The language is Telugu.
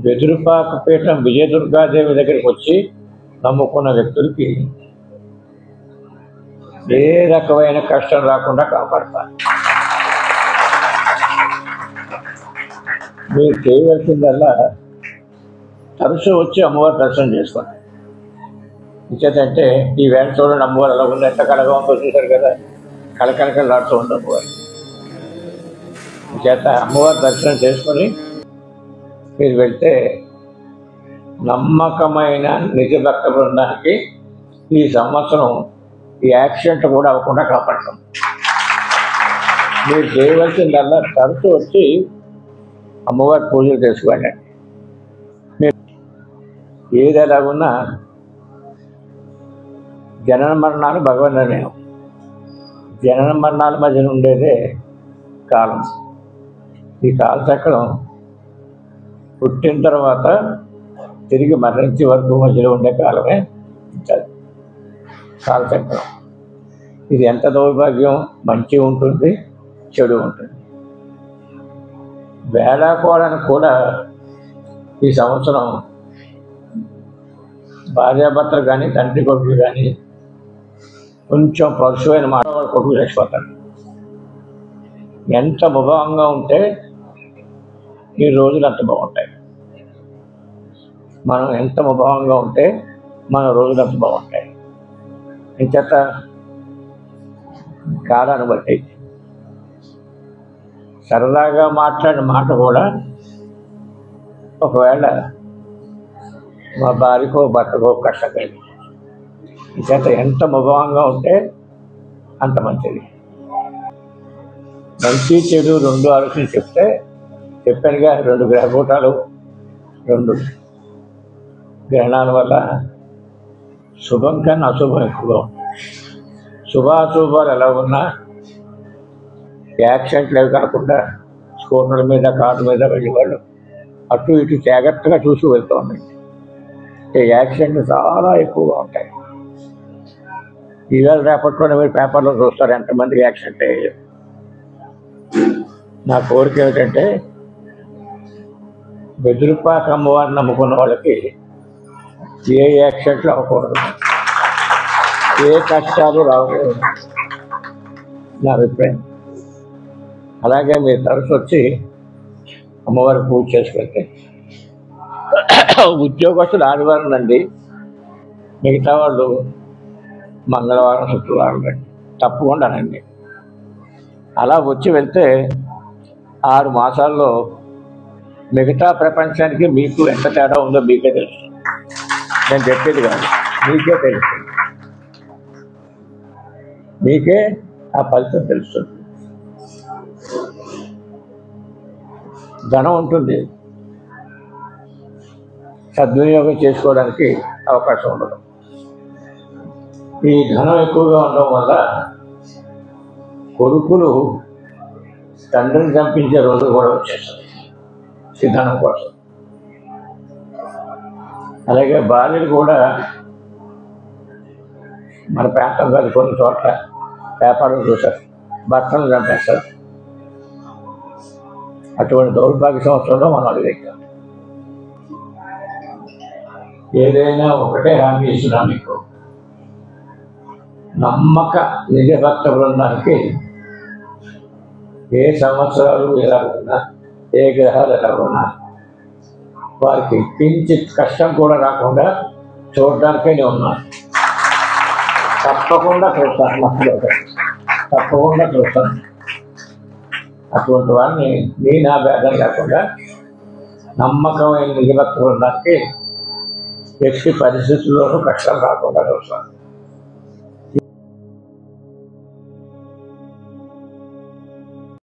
బెదురుపాకపీఠం విజయదుర్గాదేవి దగ్గరికి వచ్చి నమ్ముకున్న వ్యక్తులకి ఏ రకమైన కష్టం రాకుండా కాపాడతారు. మీరు చేయవలసిందల్లా తరచూ వచ్చి అమ్మవారి దర్శనం చేసుకోండి. ఇచ్చేదంటే ఈ వేళ చూడండి అమ్మవారు అలా ఉంది, ఎంత కళగా ఉందో చూశారు కదా, కళకళకలాడుతూ ఉంది అమ్మవారు. చేత అమ్మవారి దర్శనం చేసుకొని మీరు వెళ్తే నమ్మకమైన నిజ భక్త బృందానికి ఈ సంవత్సరం ఈ యాక్సిడెంట్ కూడా అవ్వకుండా కాపాడతాం. మీరు చేయవలసిందల్లా తరచూ వచ్చి అమ్మవారి పూజలు చేసుకోండి. మీరు ఏది ఎలాగున్నా జనన మరణాలు భగవన్ నిర్ణయం. జనన మరణాల మధ్యన ఉండేదే కాలం. ఈ కాలచక్రం పుట్టిన తర్వాత తిరిగి మరణించే వరకు మధ్యలో ఉండే కాలమే కాలచక్రం. ఇది ఎంత దౌర్భాగ్యం, మంచి ఉంటుంది, చెడు ఉంటుంది. వేళాకోళానికి కూడా ఈ సంవత్సరం భార్యాభర్తలు కానీ తండ్రి కొడుకులు కానీ కొంచెం పరుషమైన మాట వాళ్ళ కొడుకు చచ్చిపోతారు. ఎంత ముభావంగా ఉంటే ఈ రోజులు అంత బాగుంటాయి. మనం ఎంత ముభావంగా ఉంటే మన రోజులు అంత బాగుంటాయి. ఇంచేత కాలాన్ని బట్టి సరదాగా మాట్లాడిన మాట కూడా ఒకవేళ మా భార్యకో భర్తకో కష్టం కలిగి ఇంచేత ఎంత ముభావంగా ఉంటే అంత మంచిది. మంచి చెడు రెండు ఆలోచన చెప్తే చెప్పానుగా, 2 గ్రహకూటాలు 2 గ్రహణాల వల్ల శుభం కన్నా అశుభం ఎక్కువగా ఉంది. శుభాశుభాలు ఎలా ఉన్నా యాక్సిడెంట్లు అవి కాకుండా స్కూటర్ల మీద కార్ల మీద వెళ్ళేవాళ్ళు అటు ఇటు జాగ్రత్తగా చూసి వెళ్తూ ఉండండి. యాక్సిడెంట్లు చాలా ఎక్కువగా ఉంటాయి. ఈవేళ రేపట్లోనే మీరు పేపర్లో చూస్తారు ఎంతమందికి యాక్సిడెంట్ అయ్యాయి. నా కోరిక ఏమిటంటే బెదురుపాక అమ్మవారిని నమ్ముకున్న వాళ్ళకి ఏ యాక్సిడెంట్లు అవ్వకూడదు, ఏ కష్టాలు రాకూడదు నా అభిప్రాయం. అలాగే మీరు తరచు వచ్చి అమ్మవారి పూజ చేసుకెళ్తే ఉద్యోగస్తులు ఆదివారం రండి, మిగతా వాళ్ళు మంగళవారం శుక్రవారం రండి, తప్పకుండా రండి. అలా వచ్చి వెళ్తే 6 మాసాల్లో మిగతా ప్రపంచానికి మీకు ఎంత తేడా ఉందో మీకే తెలుసు. నేను చెప్పేది కాదు, మీకే తెలుస్తుంది. మీకే ఆ ఫలితం తెలుస్తుంది. ధనం ఉంటుంది, సద్వినియోగం చేసుకోవడానికి అవకాశం ఉండదు. ఈ ధనం ఎక్కువగా ఉండడం వల్ల కొడుకులు తండ్రిని చంపించే రోజు కూడా వచ్చేస్తుంది ఈ ధనం కోసం. అలాగే భార్యలు కూడా మన ప్రాంతం కాదు కొన్ని చోట్ల వ్యాపారం చూశారు, భర్తను చంపేస్తారు. అటువంటి దౌర్భాగ్య సంవత్సరంలో మనం అడిగాం. ఏదైనా ఒకటే హామీ ఇస్తున్నా మీకు, నమ్మక నిజ భక్త బృందానికి ఏ సంవత్సరాలు ఎలా ఉన్నా, ఏ గ్రహాలు ఎలా ఉన్నా వారికి కించిత్ కష్టం కూడా రాకుండా చూడడానికే నేను ఉన్నాను. తప్పకుండా చూస్తాను, తప్పకుండా చూస్తాను. అటువంటి వారిని నీ నా భేదం కాకుండా నమ్మకమైన నిజ భక్త బృందానికి ఎట్టి పరిస్థితుల్లోనూ కష్టాలు రాకుండా చూస్తాను.